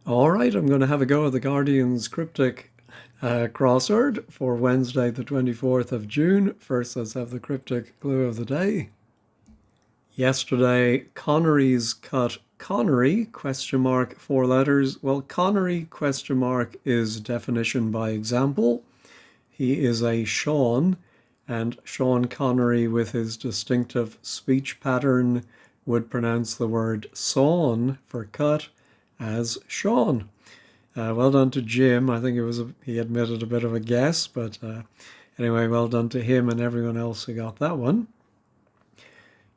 All right, I'm going to have a go at the Guardian's Cryptic Crossword for Wednesday, the 24th of June. First, let's have the Cryptic Clue of the day. Yesterday, Connery's cut Connery, question mark, 4 letters. Well, Connery, question mark, is definition by example. He is a Sean, and Sean Connery, with his distinctive speech pattern, would pronounce the word sawn for cut as Sean. Well done to Jim. I think he admitted a bit of a guess, but anyway, well done to him and everyone else who got that one.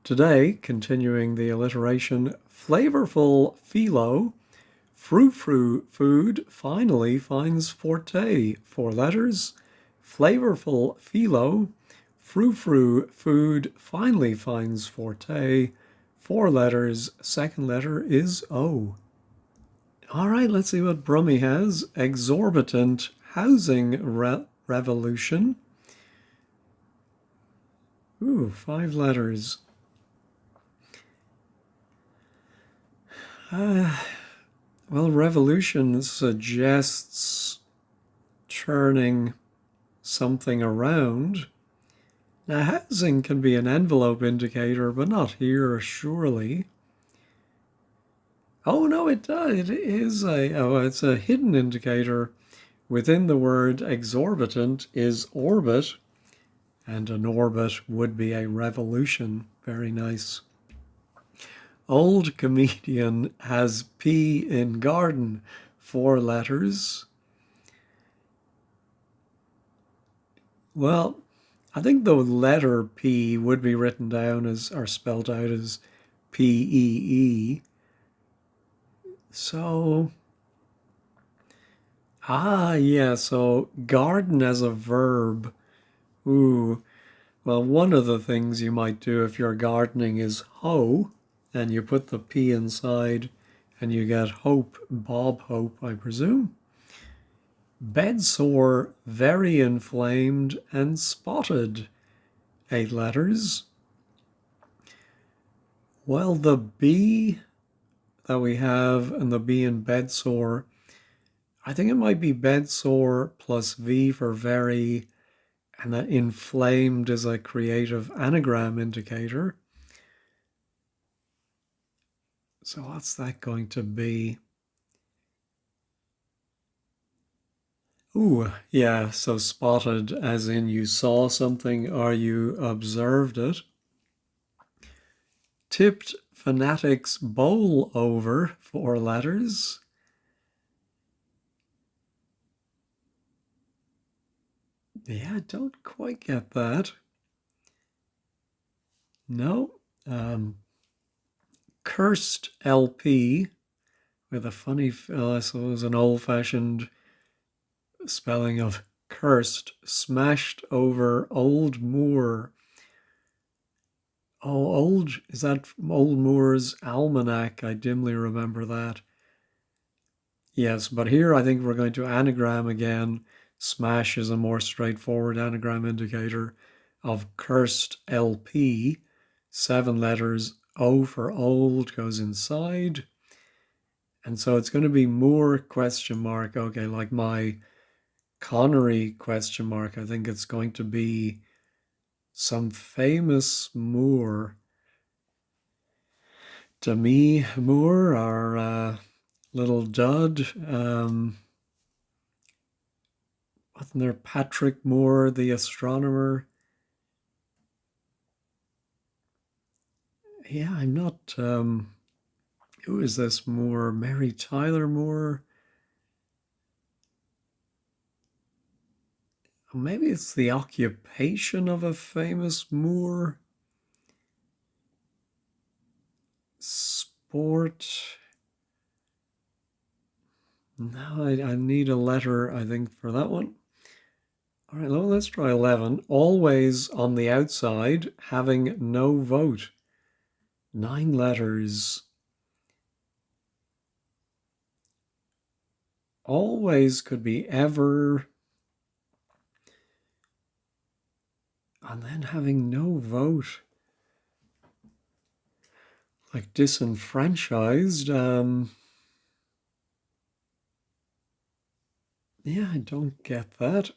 Today, continuing the alliteration, flavorful phyllo, frou-frou food finally finds forte. 4 letters. Flavorful phyllo, frou-frou food finally finds forte. 4 letters. Second letter is O. All right, let's see what Brummie has. Exorbitant housing revolution. Ooh, 5 letters. Well, revolution suggests turning something around. Now, housing can be an envelope indicator, but not here, surely. Oh, no, it does. It's a hidden indicator. Within the word exorbitant is orbit, and an orbit would be a revolution. Very nice. Old comedian has P in garden. 4 letters. Well, I think the letter P would be written down as, or spelled out as P-E-E. So, yeah, so garden as a verb. Ooh, well, one of the things you might do if you're gardening is hoe, and you put the P inside, and you get Hope, Bob Hope, I presume. Bedsore, very inflamed and spotted. 8 letters. Well, the B that we have and the B in bedsore, I think it might be bedsore plus V for very, and that inflamed is a creative anagram indicator. So what's that going to be? Ooh, yeah, so spotted as in you saw something or you observed it. Tipped fanatics bowl over. 4 letters. Yeah, I don't quite get that. No. Cursed LP with a funny, I suppose, an old-fashioned spelling of cursed, smashed over old moor. Oh, is that Old Moore's Almanac? I dimly remember that. Yes, but here I think we're going to anagram again. Smash is a more straightforward anagram indicator of cursed LP. 7 letters. O for old goes inside. And so it's going to be Moore question mark. Okay, like my Connery question mark. I think it's going to be some famous Moore. Demi Moore, our little dud. Wasn't there Patrick Moore, the astronomer? Yeah, I'm not. Who is this Moore? Mary Tyler Moore? Maybe it's the occupation of a famous Moore. Sport. No, I need a letter, I think, for that one. All right, well, let's try 11. Always on the outside, having no vote. 9 letters. Always could be ever. And then having no vote. Like disenfranchised. Yeah, I don't get that.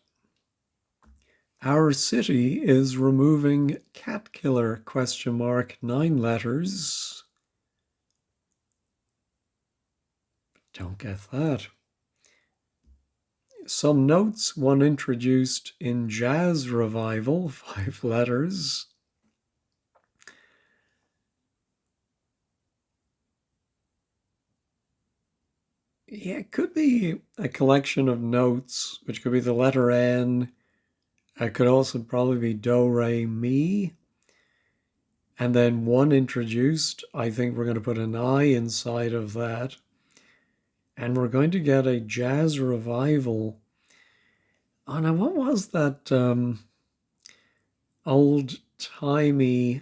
Our city is removing cat killer, question mark, 9 letters. Don't get that. Some notes, one introduced in jazz revival, 5 letters. Yeah, it could be a collection of notes, which could be the letter N. It could also probably be do, re, mi. And then one introduced. I think we're going to put an I inside of that. And we're going to get a jazz revival. Oh, now what was that old timey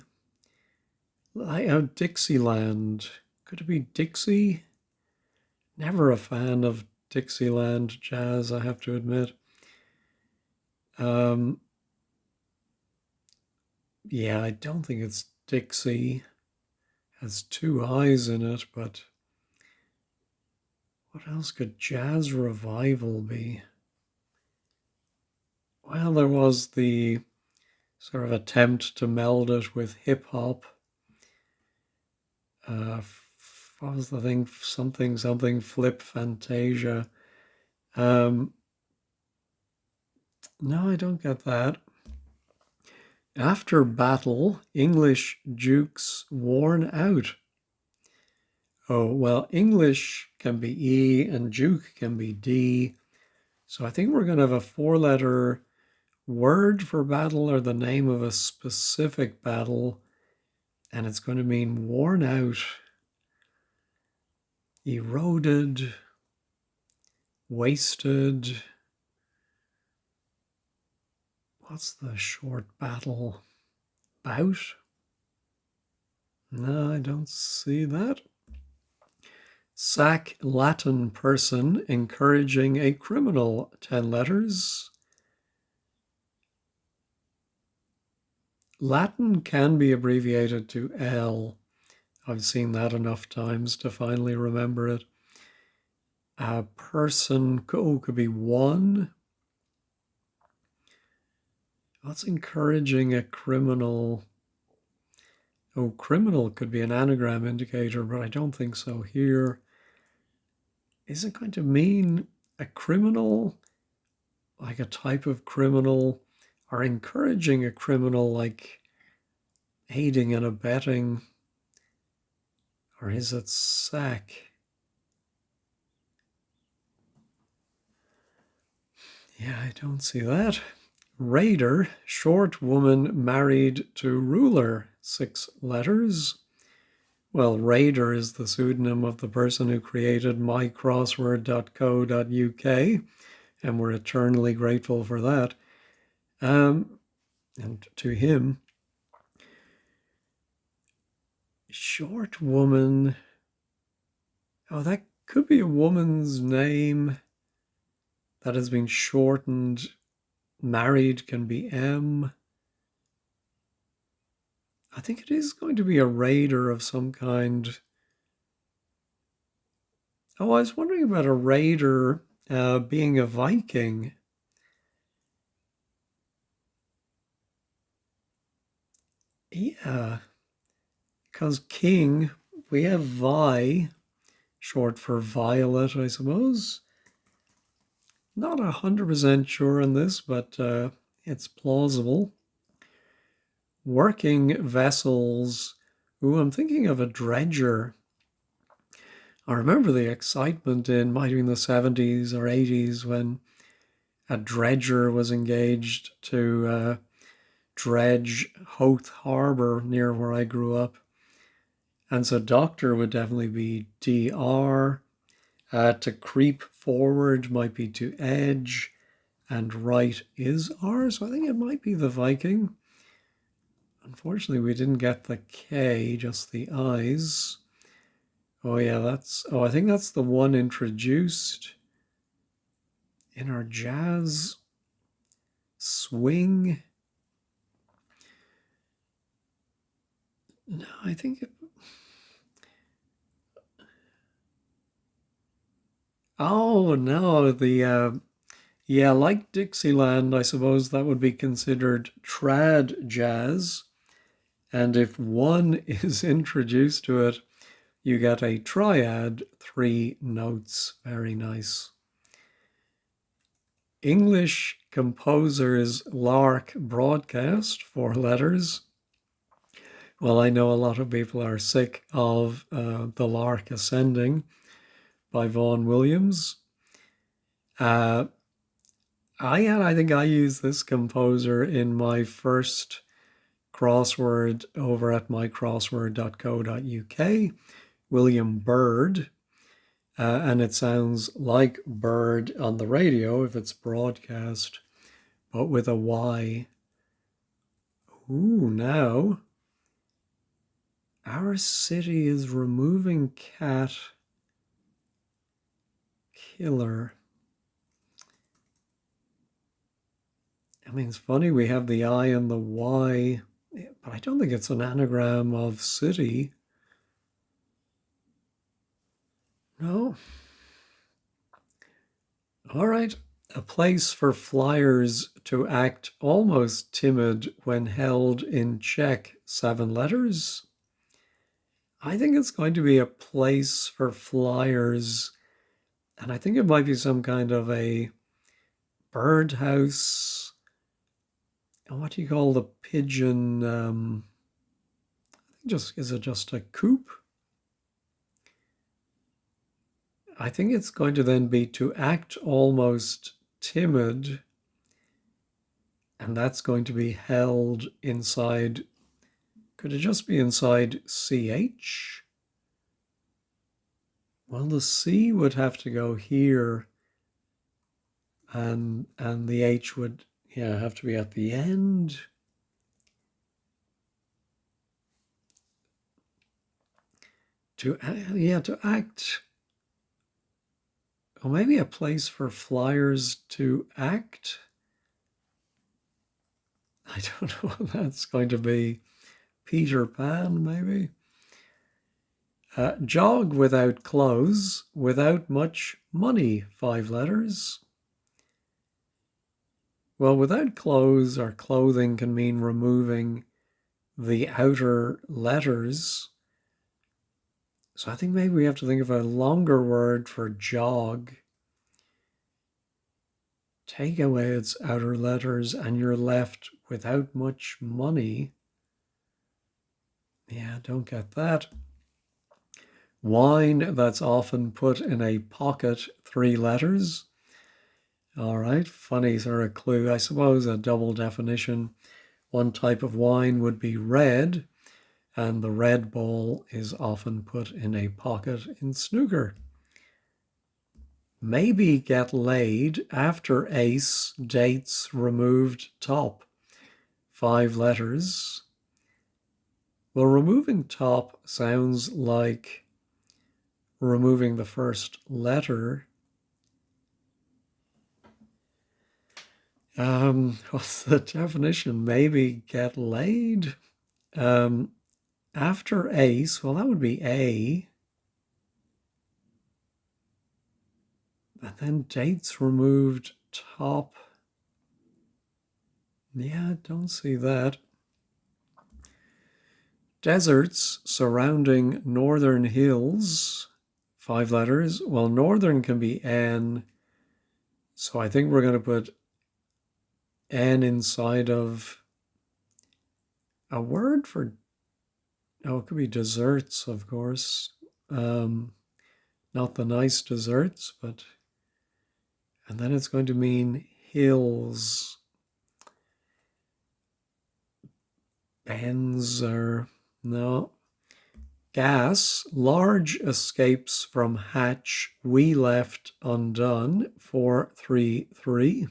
Dixieland? Could it be Dixie? Never a fan of Dixieland jazz, I have to admit. Um, yeah, I don't think it's Dixie. Has 2 eyes in it, but what else could jazz revival be? Well, there was the sort of attempt to meld it with hip hop. What was the thing? Something flip Fantasia. Um, no, I don't get that. After battle, English dukes worn out. Oh, well, English can be E and Duke can be D. So I think we're going to have a 4 letter word for battle or the name of a specific battle. And it's going to mean worn out, eroded, wasted. What's the short battle? Bout? No, I don't see that. Sack Latin person encouraging a criminal, 10 letters. Latin can be abbreviated to L. I've seen that enough times to finally remember it. A person could be one. What's encouraging a criminal? Oh, criminal could be an anagram indicator, but I don't think so here. Is it going to mean a criminal, like a type of criminal, or encouraging a criminal, like aiding and abetting? Or is it sack? Yeah, I don't see that. Raider, short woman married to ruler, 6 letters. Well, Raider is the pseudonym of the person who created mycrossword.co.uk, and we're eternally grateful for that. And to him, short woman. Oh, that could be a woman's name that has been shortened. Married can be M. I think it is going to be a raider of some kind. Oh, I was wondering about a raider being a Viking. Yeah, because king, we have Vi, short for violet, I suppose. Not 100% sure on this, but it's plausible. Working vessels. Ooh, I'm thinking of a dredger. I remember the excitement in might have been the 70s or 80s when a dredger was engaged to dredge Hoth Harbour near where I grew up. And so doctor would definitely be DR. To creep forward might be to edge. And right is R. So I think it might be the Viking. Unfortunately, we didn't get the K, just the I's. Oh yeah, I think that's the one introduced in our jazz swing. No, I think oh no, the Yeah, like Dixieland, I suppose that would be considered trad jazz. And if one is introduced to it, you get a triad, 3 notes. Very nice. English composers lark broadcast, 4 letters. Well, I know a lot of people are sick of The Lark Ascending by Vaughan Williams. Uh, I think I used this composer in my first crossword over at mycrossword.co.uk, William Byrd. And it sounds like bird on the radio if it's broadcast, but with a Y. Ooh, now our city is removing cat killer. I mean, it's funny we have the I and the Y, but I don't think it's an anagram of city. No. All right. A place for flyers to act almost timid when held in check, 7 letters. I think it's going to be a place for flyers, and I think it might be some kind of a birdhouse. What do you call the pigeon? Just is it just a coop? I think it's going to then be to act almost timid, and that's going to be held inside. Could it just be inside CH? Well, the C would have to go here, and the H would, yeah, have to be at the end. To act, or maybe a place for flyers to act. I don't know what that's going to be. Peter Pan, maybe. Jog without clothes, without much money, 5 letters. Well, without clothes or clothing can mean removing the outer letters. So I think maybe we have to think of a longer word for jog. Take away its outer letters and you're left without much money. Yeah, don't get that. Wine that's often put in a pocket, 3 letters. All right, funny sort of clue. I suppose a double definition. One type of wine would be red, and the red ball is often put in a pocket in snooker. Maybe get laid after ace, dates, removed top, 5 letters. Well, removing top sounds like removing the first letter. What's the definition? Maybe get laid. After ace, well, that would be A. And then dates removed top. Yeah, I don't see that. Deserts surrounding northern hills, 5 letters. Well, northern can be N. So I think we're going to put N inside of a word for, oh, it could be desserts, of course. Not the nice desserts, but, and then it's going to mean hills. Bends or, no. Gas, large escapes from hatch, we left undone, 433.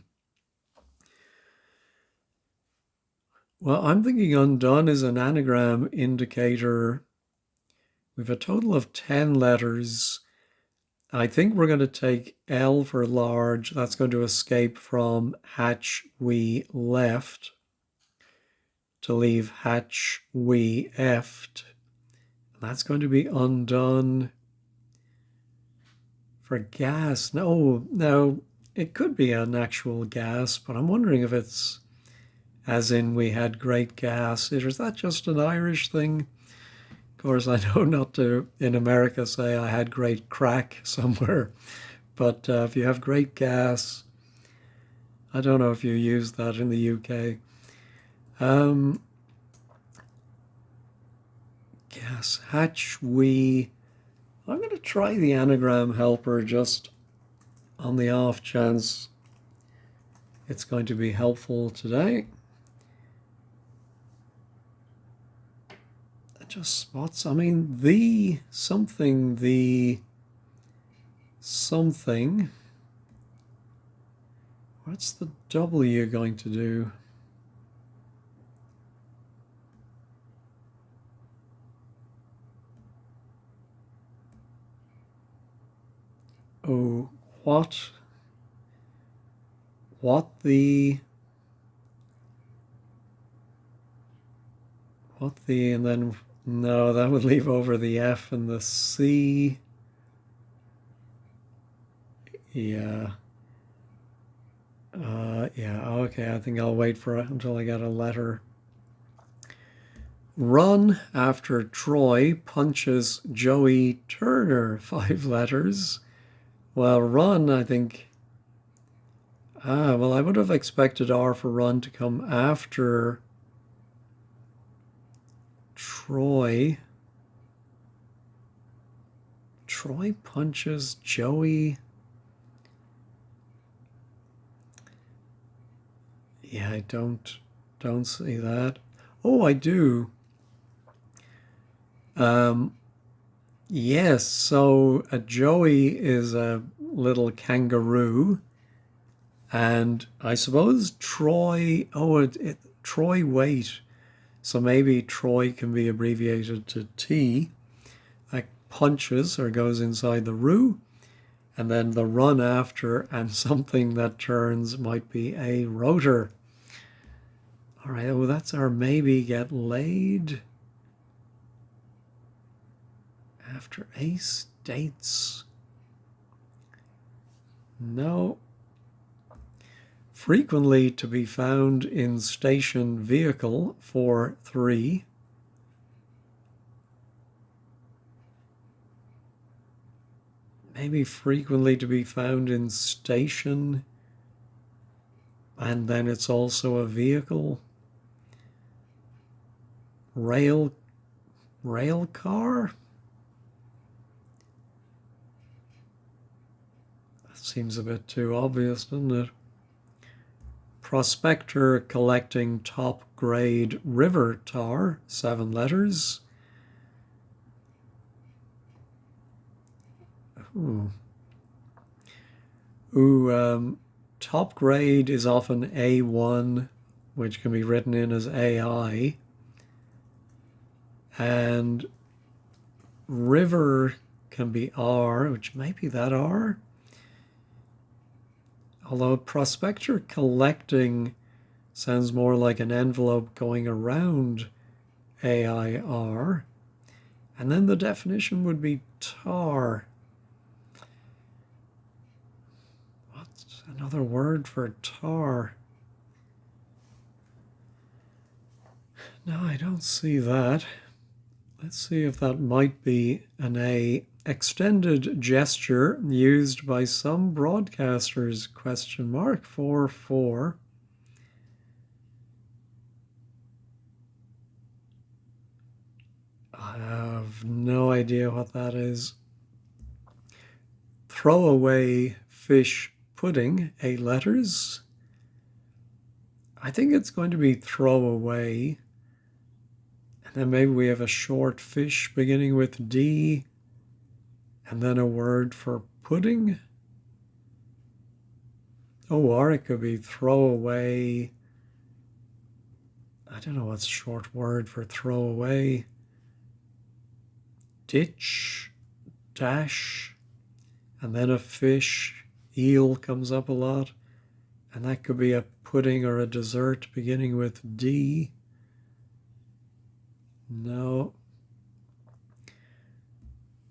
Well, I'm thinking undone is an anagram indicator. We have a total of 10 letters. I think we're going to take L for large. That's going to escape from hatch we left to leave hatch we effed. That's going to be undone for gas. No, It could be an actual gas, but I'm wondering if it's as in we had great gas. Is that just an Irish thing? Of course, I know not to in America say I had great crack somewhere, but if you have great gas, I don't know if you use that in the UK. Um, gas hatch we. I'm going to try the anagram helper just on the off chance it's going to be helpful today. It just spots, I mean, the something, what's the W going to do? Oh, what the, and then, no, that would leave over the F and the C. Yeah. Yeah, okay, I think I'll wait for it until I get a letter. Run after Troy punches Joey Turner, 5 letters. Well, run, I think. Well, I would have expected R for run to come after Troy. Troy punches Joey. Yeah, I don't see that. Oh, I do. Yes, so a Joey is a little kangaroo, and I suppose Troy. Oh, Troy weight. So maybe Troy can be abbreviated to T. That punches or goes inside the roo, and then the run after and something that turns might be a rotor. All right, oh, that's our maybe get laid. After ace dates. No. Frequently to be found in station vehicle 4-3. Maybe frequently to be found in station, and then it's also a vehicle. Rail car? That seems a bit too obvious, doesn't it? Prospector collecting top grade river tar, 7 letters. Top grade is often A1, which can be written in as AI. And river can be R, which may be that R. Although prospector collecting sounds more like an envelope going around AIR. And then the definition would be tar. What's another word for tar? No, I don't see that. Let's see if that might be an A. Extended gesture used by some broadcasters, question mark, 4-4. I have no idea what that is. Throwaway fish pudding, 8 letters. I think it's going to be throwaway. And then maybe we have a short fish beginning with D, and then a word for pudding. Oh, or it could be throwaway. I don't know what's short word for throwaway. Ditch, dash, and then a fish. Eel comes up a lot. And that could be a pudding or a dessert beginning with D. No.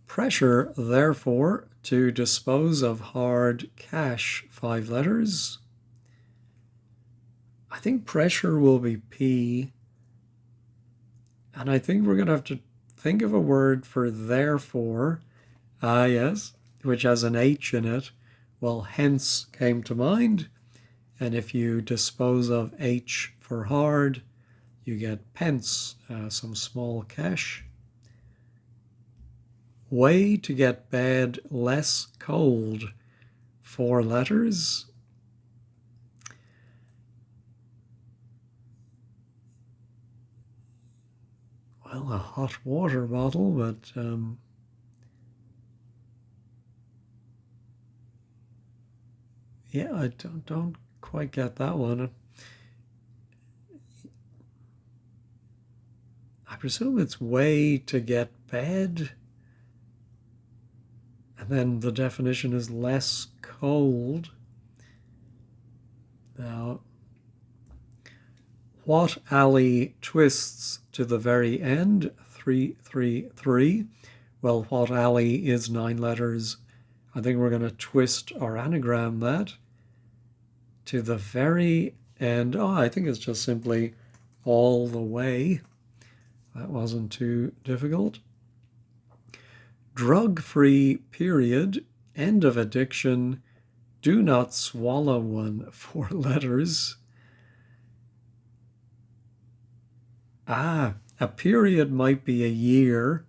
Pressure, therefore, To dispose of hard cash, 5 letters. I think pressure will be P. And I think we're going to have to think of a word for therefore. Ah, yes, which has an H in it. Well, hence came to mind. And if you dispose of H for hard, you get pence, some small cash. Way to get bed less cold, 4 letters. Well, a hot water bottle, but yeah, I don't quite get that one. I presume it's way to get bed. And then the definition is less cold. Now, what alley twists to the very end? 333. Well, what alley is 9 letters. I think we're going to twist or anagram that to the very end. Oh, I think it's just simply all the way. That wasn't too difficult. Drug-free period, end of addiction, do not swallow one, 4 letters. Ah, a period might be a year.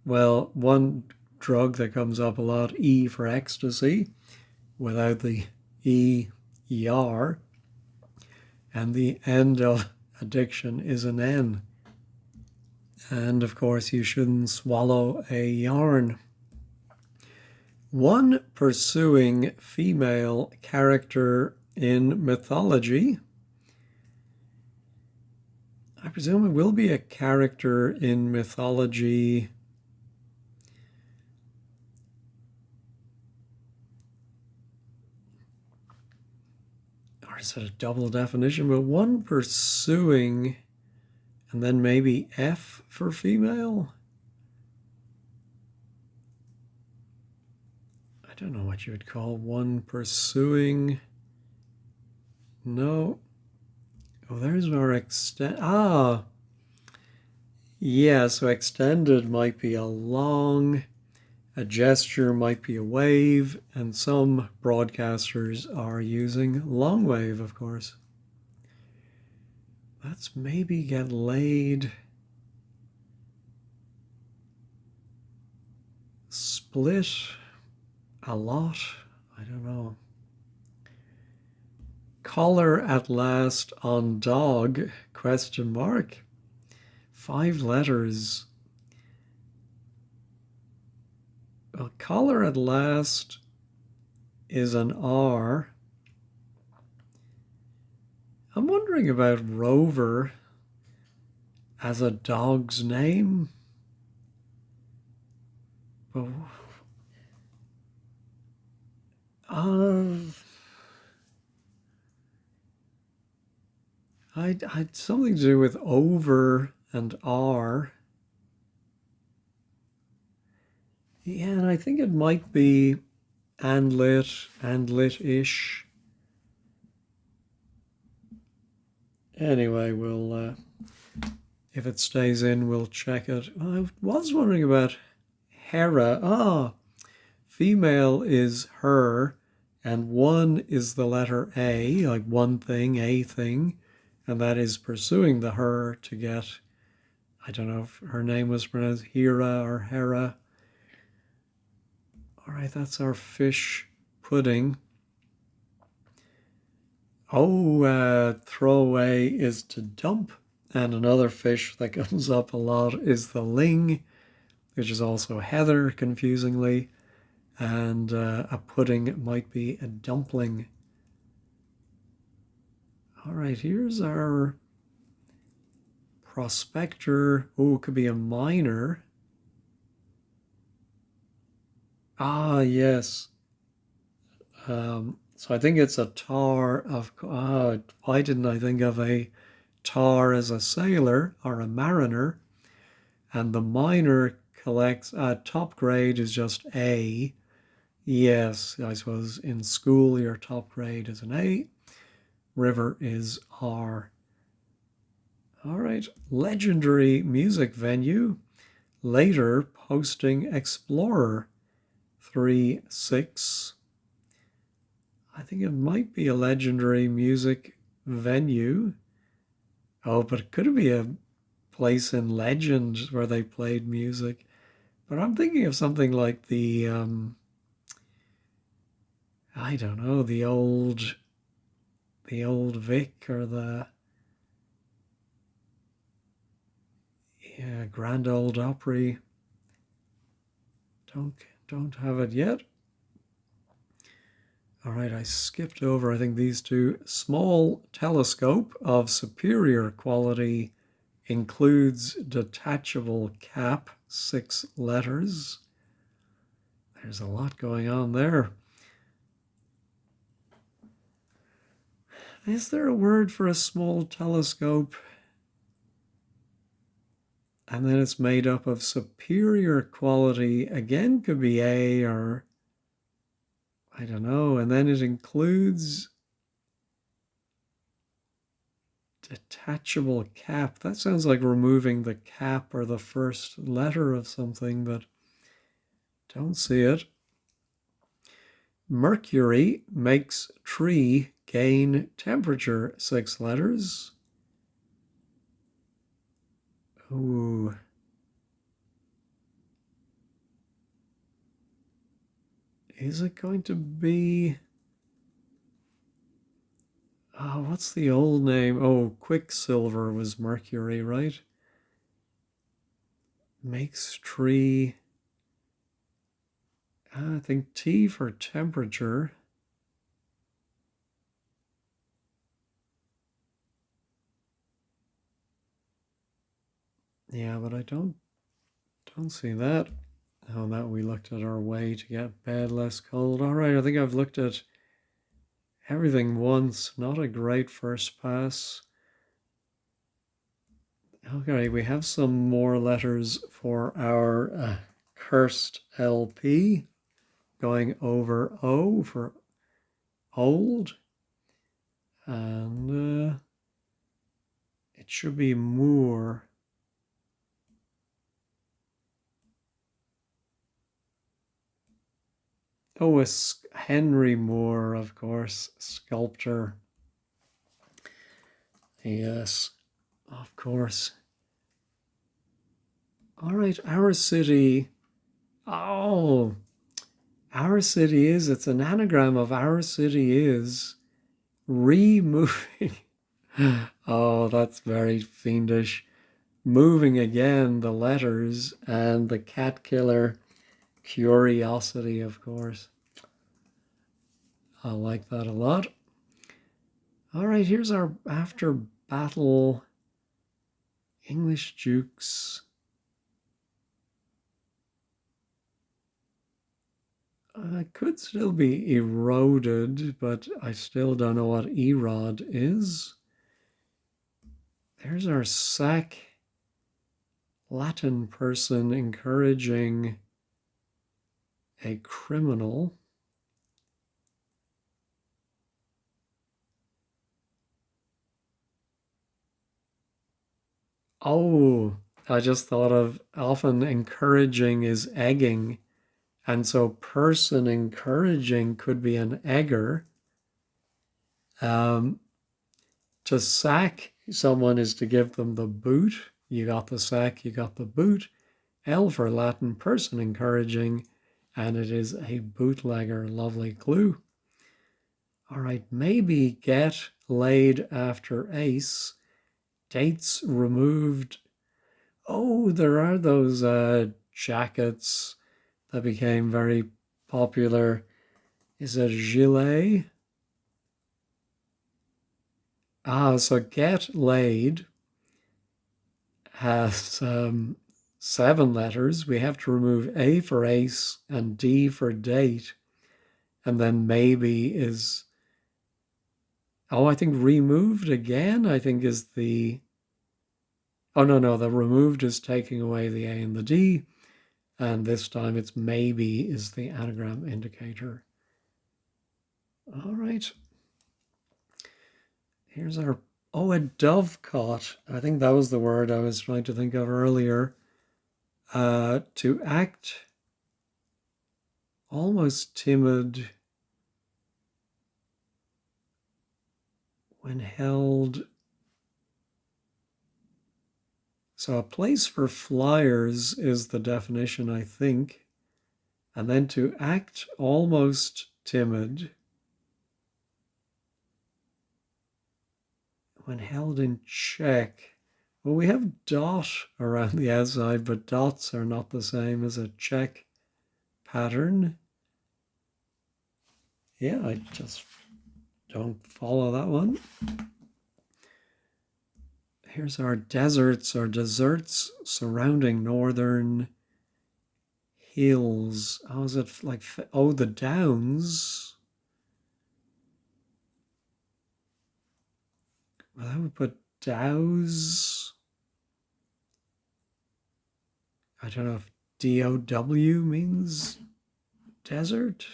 Well, one drug that comes up a lot, E for ecstasy, without the E-E-R. And the end of addiction is an N. And of course, you shouldn't swallow a yarn. One pursuing female character in mythology. I presume it will be a character in mythology. Or is it a double definition? But one pursuing, and then maybe F for female? I don't know what you would call one pursuing. No. Oh, there's our extend. Ah, yeah, so extended might be a long, a gesture might be a wave, and some broadcasters are using long wave, of course. Let's maybe get laid. Split a lot. I don't know. Collar at last on dog, question mark. 5 letters. Well, collar at last is an R. I'm wondering about Rover as a dog's name. Oh. I had something to do with over and R. Yeah, and I think it might be and lit-ish. Anyway, we'll, if it stays in, we'll check it. I was wondering about Hera. Ah, female is her, and one is the letter A, like one thing, a thing, and that is pursuing the her to get, I don't know if her name was pronounced Hera or Hera. All right, that's our fish pudding. Oh, throwaway is to dump. And another fish that comes up a lot is the ling, which is also heather, confusingly. And a pudding might be a dumpling. All right, here's our prospector. Oh, it could be a miner. Ah, yes. So I think it's a tar of. Why didn't I think of a tar as a sailor or a mariner? And the miner collects. Top grade is just A. Yes, I suppose in school your top grade is an A, river is R. All right, legendary music venue, later posting Explorer 3.6. I think it might be a legendary music venue. Oh, but could it be a place in Legend where they played music? But I'm thinking of something like I don't know, the old Vic or the Grand Old Opry. Don't have it yet. All right, I skipped over, I think, these two. Small telescope of superior quality includes detachable cap, 6 letters. There's a lot going on there. Is there a word for a small telescope? And then it's made up of superior quality. Again, could be A or I don't know. And then it includes detachable cap. That sounds like removing the cap or the first letter of something, but don't see it. Mercury makes tree gain temperature, 6 letters. Ooh. Is it going to be... Oh, what's the old name? Oh, Quicksilver was Mercury, right? Makes tree... I think T for temperature. Yeah, but I don't see that. Oh, that we looked at our way to get bed less cold. All right, I think I've looked at everything once. Not a great first pass. Okay, we have some more letters for our cursed LP. Going over O for old. And it should be Moore. Oh, it's Henry Moore, of course, sculptor. Yes, of course. All right, our city. Oh, our city is, it's an anagram of our city is removing. Oh, that's very fiendish. Moving again the letters and the cat killer curiosity, of course. I like that a lot. All right, here's our after battle English jukes. Could still be eroded, but I still don't know what erod is. There's our sack Latin person encouraging a criminal. Oh, I just thought of often encouraging is egging. And so person encouraging could be an egger. To sack someone is to give them the boot. You got the sack, you got the boot. L for Latin, person encouraging, and it is a bootlegger. Lovely clue. All right, maybe get laid after ace. Dates removed. Oh, there are those jackets that became very popular. Is it gilet? So get laid has 7 letters. We have to remove A for ace and D for date. And then maybe is, I think removed again, I think is the, oh no, the removed is taking away the A and the D. And this time it's maybe is the anagram indicator. All right. Here's our, oh, a dovecot. I think that was the word I was trying to think of earlier. To act almost timid when held. So a place for flyers is the definition, I think. And then to act almost timid when held in check. Well, we have dot around the outside, but dots are not the same as a check pattern. Yeah, I just don't follow that one. Here's our deserts or deserts surrounding northern hills. How is it like? Oh, the downs. Well, I would put dows. I don't know if D-O-W means desert.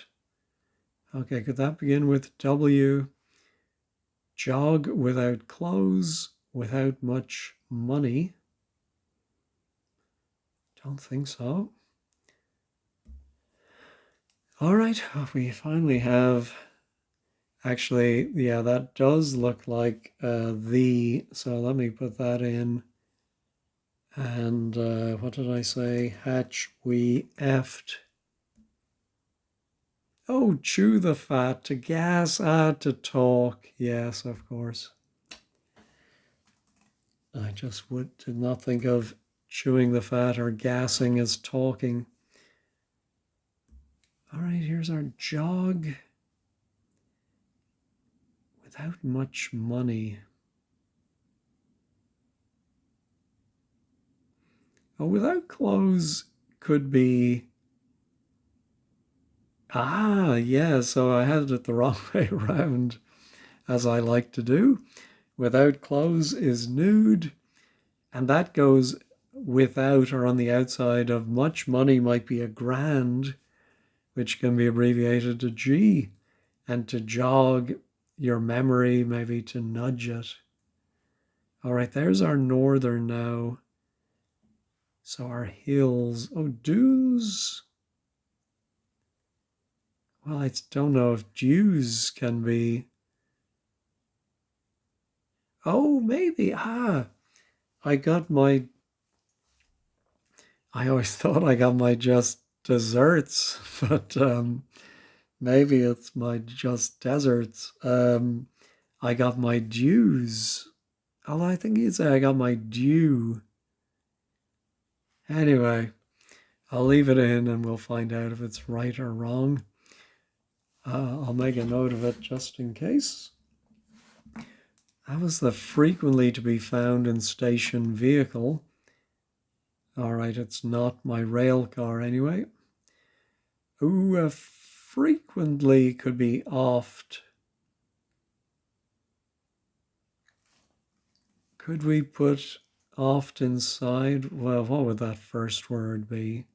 Okay, could that begin with W? Jog without clothes, without much money. Don't think so. All right, we finally have, actually, yeah, that does look like the, so let me put that in. And what did I say? Hatch, we effed. Oh, chew the fat, to gas, to talk. Yes, of course. I just did not think of chewing the fat or gassing as talking. All right, here's our jog. Without much money. Oh, without clothes could be. Ah, yeah, so I had it the wrong way around, as I like to do. Without clothes is nude, and that goes without or on the outside of much money might be a grand, which can be abbreviated to G, and to jog your memory, maybe to nudge it. All right, there's our northern now. So our hills, oh, dunes. Well, I don't know if Jews can be. Oh, maybe. I got my. I always thought I got my just desserts, but maybe it's my just deserts. I got my dues. Although I think you'd say I got my due. Anyway, I'll leave it in and we'll find out if it's right or wrong. I'll make a note of it just in case. That was the frequently to be found in station vehicle. All right, it's not my rail car anyway. Ooh, frequently could be oft. Could we put oft inside? Well, what would that first word be?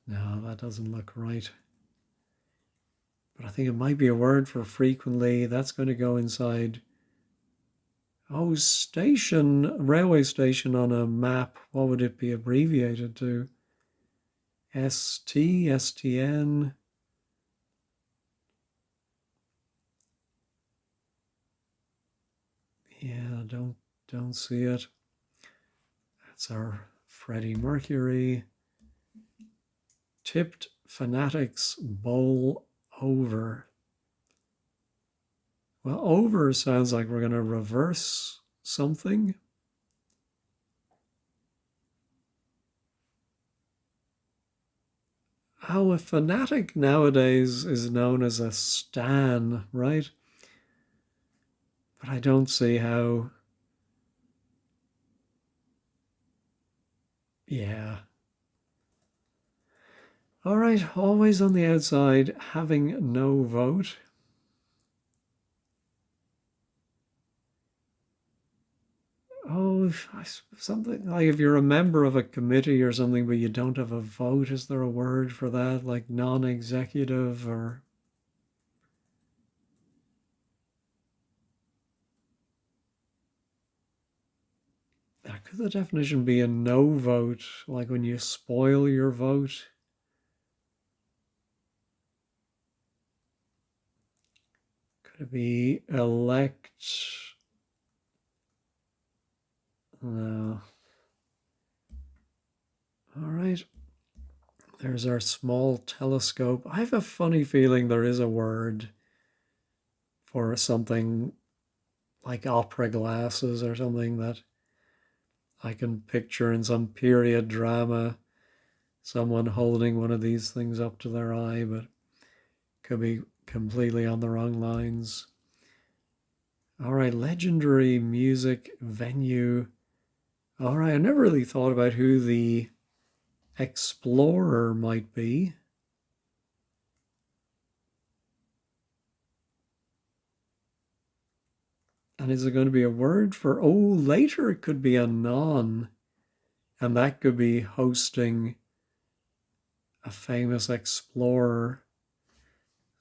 No, that doesn't look right. But I think it might be a word for frequently. That's going to go inside. Oh, station, railway station on a map. What would it be abbreviated to? ST, STN. Yeah, don't see it. That's our Freddie Mercury. Tipped fanatics bowl over. Well, over sounds like we're going to reverse something. How a fanatic nowadays is known as a stan, right? But I don't see how. Yeah. All right, always on the outside, having no vote. Oh, something like if you're a member of a committee or something, but you don't have a vote, is there a word for that? Like non-executive or... Could the definition be a no vote, like when you spoil your vote? Could it be elect? No. All right. There's our small telescope. I have a funny feeling there is a word for something like opera glasses or something that I can picture in some period drama, someone holding one of these things up to their eye, but could be completely on the wrong lines. All right, legendary music venue. All right, I never really thought about who the explorer might be. And is it going to be a word for, oh, later it could be a non, and that could be hosting a famous explorer.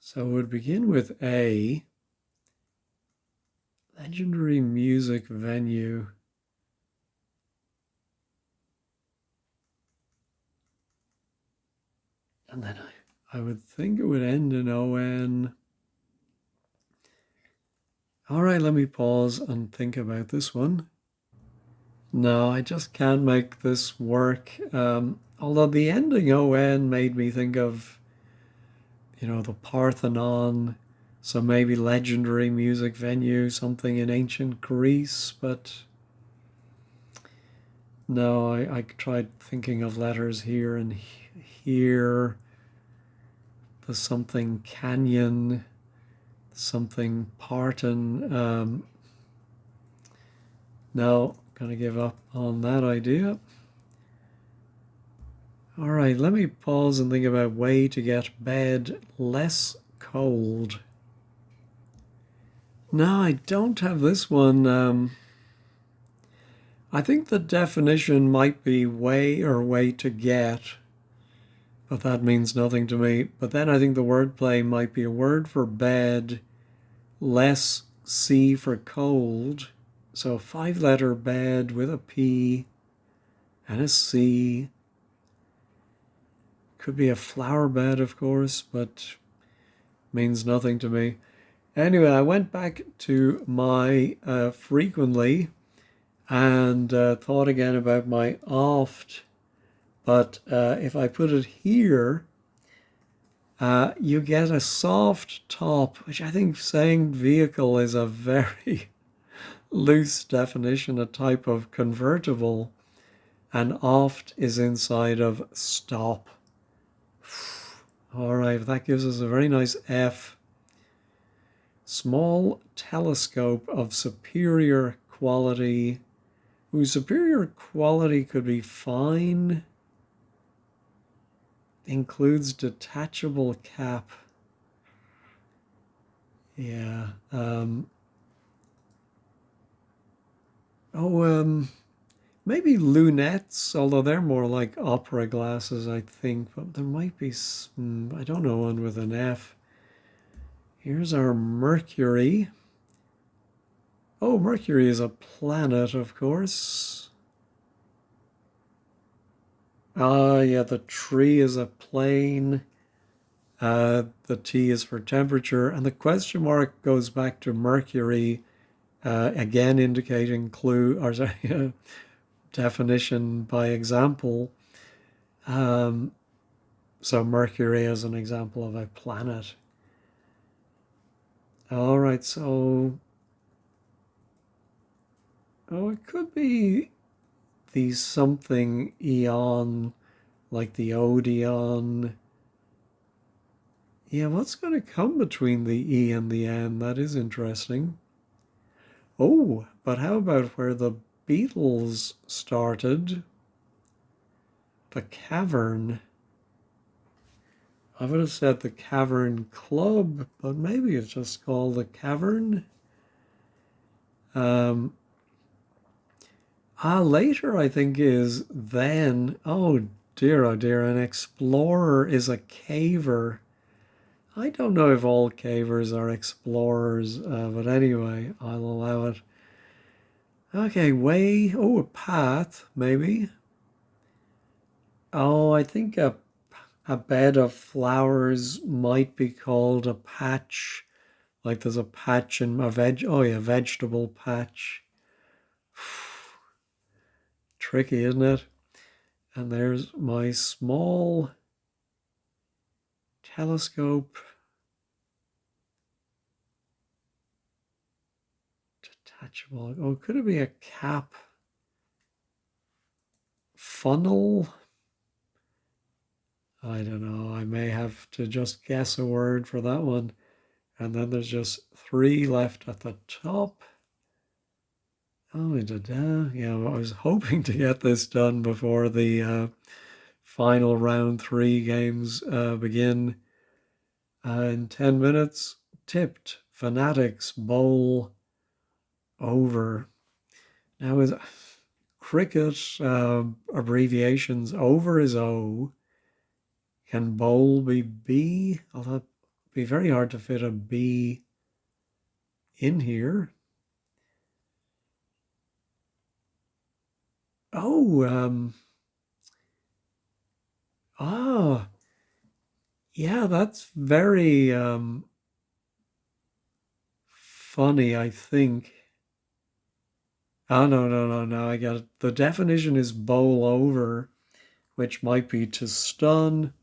So it would begin with A, legendary music venue. And then I would think it would end in ON. All right, let me pause and think about this one. No, I just can't make this work. Although the ending ON made me think of, the Parthenon, so maybe legendary music venue, something in ancient Greece, but no, I tried thinking of letters here and here. The something canyon, something Parton. No, gonna give up on that idea. All right, let me pause and think about way to get bed less cold. No, I don't have this one. I think the definition might be way or way to get, but that means nothing to me. But then I think the wordplay might be a word for bed, less C for cold. So 5-letter bed with a P and a C. Could be a flower bed, of course, but means nothing to me. Anyway, I went back to my frequently and thought again about my oft. But if I put it here, you get a soft top, which I think saying vehicle is a very loose definition, a type of convertible, and oft is inside of stop. All right, that gives us a very nice F. Small telescope of superior quality, whose superior quality could be fine, includes detachable cap. Yeah. Maybe lunettes, although they're more like opera glasses, I think. But there might be, I don't know, one with an F. Here's our Mercury. Oh, Mercury is a planet, of course. Yeah, the tree is a plane. The T is for temperature. And the question mark goes back to Mercury, again indicating clue, or sorry, definition by example. So Mercury is an example of a planet. All right, so it could be the something eon, like the Odeon. Yeah, what's going to come between the E and the N? That is interesting. Oh, but how about where the Beatles started? The Cavern. I would have said the Cavern Club, but maybe it's just called the Cavern. Later I think is then. Oh dear, an explorer is a caver. I don't know if all cavers are explorers, but anyway, I'll allow it. Okay, way. Oh, a path, maybe. Oh, I think a bed of flowers might be called a patch. Like there's a patch in a veg. Oh yeah, vegetable patch. Tricky, isn't it? And there's my small telescope. Detachable. Oh, could it be a cap? Funnel? I don't know. I may have to just guess a word for that one. And then there's just three left at the top. Oh, da-da. Yeah, I was hoping to get this done before the final round three games begin in 10 minutes. Tipped. Fanatics bowl over. Now is cricket abbreviations. Over is O. Can bowl be B? Although it'd be very hard to fit a B in here. Oh, ah, yeah, that's very funny, I think. Oh, no, I get it. The definition is bowl over, which might be to stun.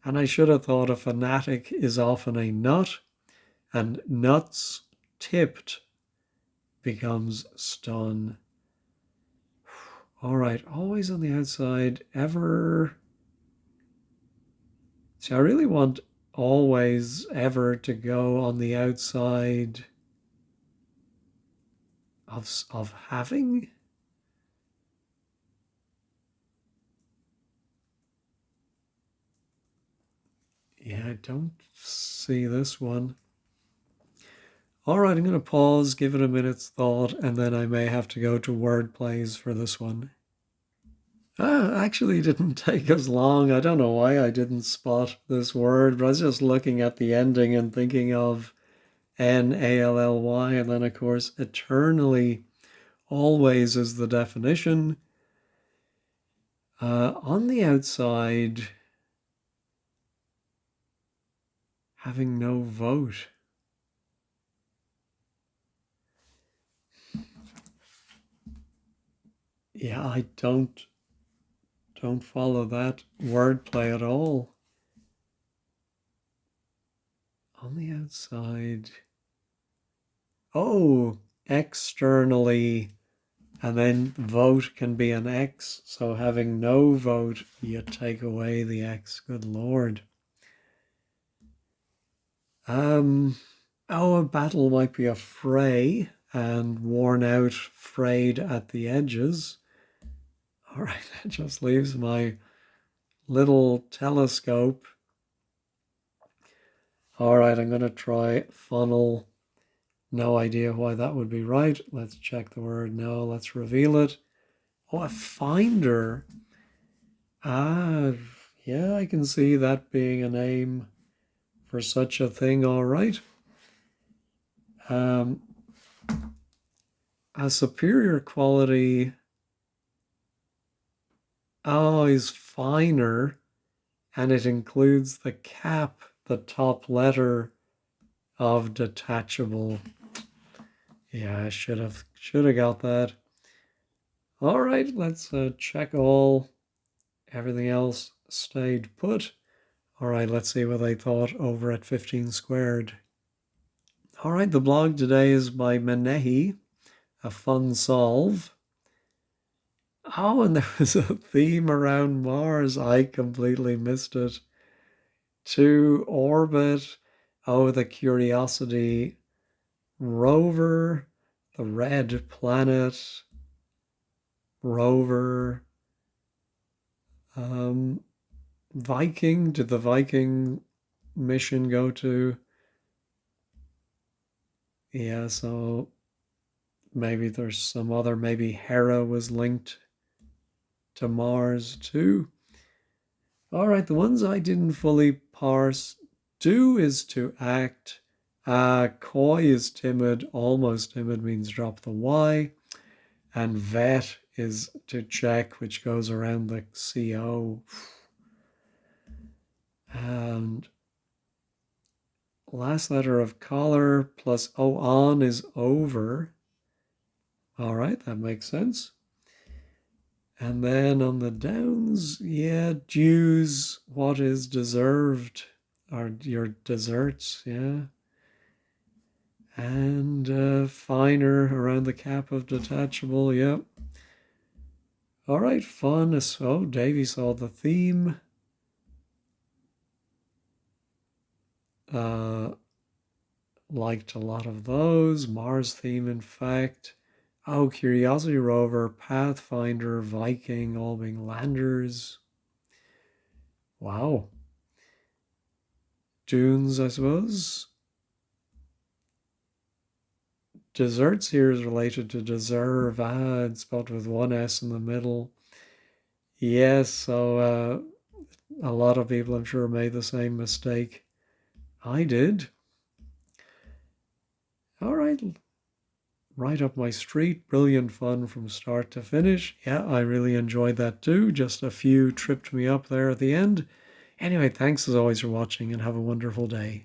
And I should have thought a fanatic is often a nut, and nuts tipped becomes stun. All right, always on the outside, ever. See, I really want always, ever to go on the outside of having. Yeah, I don't see this one. All right, I'm going to pause, give it a minute's thought, and then I may have to go to word plays for this one. Actually didn't take as long. I don't know why I didn't spot this word, but I was just looking at the ending and thinking of N-A-L-L-Y, and then of course eternally, always is the definition. On the outside, having no vote. Yeah, I don't follow that wordplay at all. On the outside. Oh, externally, and then vote can be an X. So having no vote, you take away the X. Good Lord. Oh, a battle might be a fray and worn out, frayed at the edges. All right, that just leaves my little telescope. All right, I'm going to try funnel. No idea why that would be right. Let's check the word. No, let's reveal it. Oh, a finder. Ah, yeah, I can see that being a name for such a thing, all right. Um, a superior quality. Oh, is finer, and it includes the cap, the top letter of detachable. Yeah, I should have got that. All right, let's check all. Everything else stayed put. All right, let's see what they thought over at 15 squared. All right, the blog today is by Menehi, a fun solve. Oh, and there was a theme around Mars. I completely missed it. To orbit. Oh, the Curiosity rover, the red planet rover. Viking. Did the Viking mission go to? Yeah, so maybe there's some other, maybe Hera was linked to Mars too. All right, the ones I didn't fully parse. Do is to act. Coy is timid. Almost timid means drop the Y. And vet is to check, which goes around the CO. And last letter of collar plus O on is over. All right, that makes sense. And then on the downs, yeah, dues, what is deserved are your deserts, yeah. And finer around the cap of detachable, yep. All right, fun. So Davey saw the theme. Liked a lot of those. Mars theme, in fact. Oh, Curiosity Rover, Pathfinder, Viking, all being landers. Wow. Dunes, I suppose. Desserts here is related to deserve. It's spelled with one S in the middle. Yes, so a lot of people, I'm sure, made the same mistake. I did. All right, right up my street. Brilliant fun from start to finish. Yeah, I really enjoyed that too. Just a few tripped me up there at the end. Anyway, thanks as always for watching and have a wonderful day.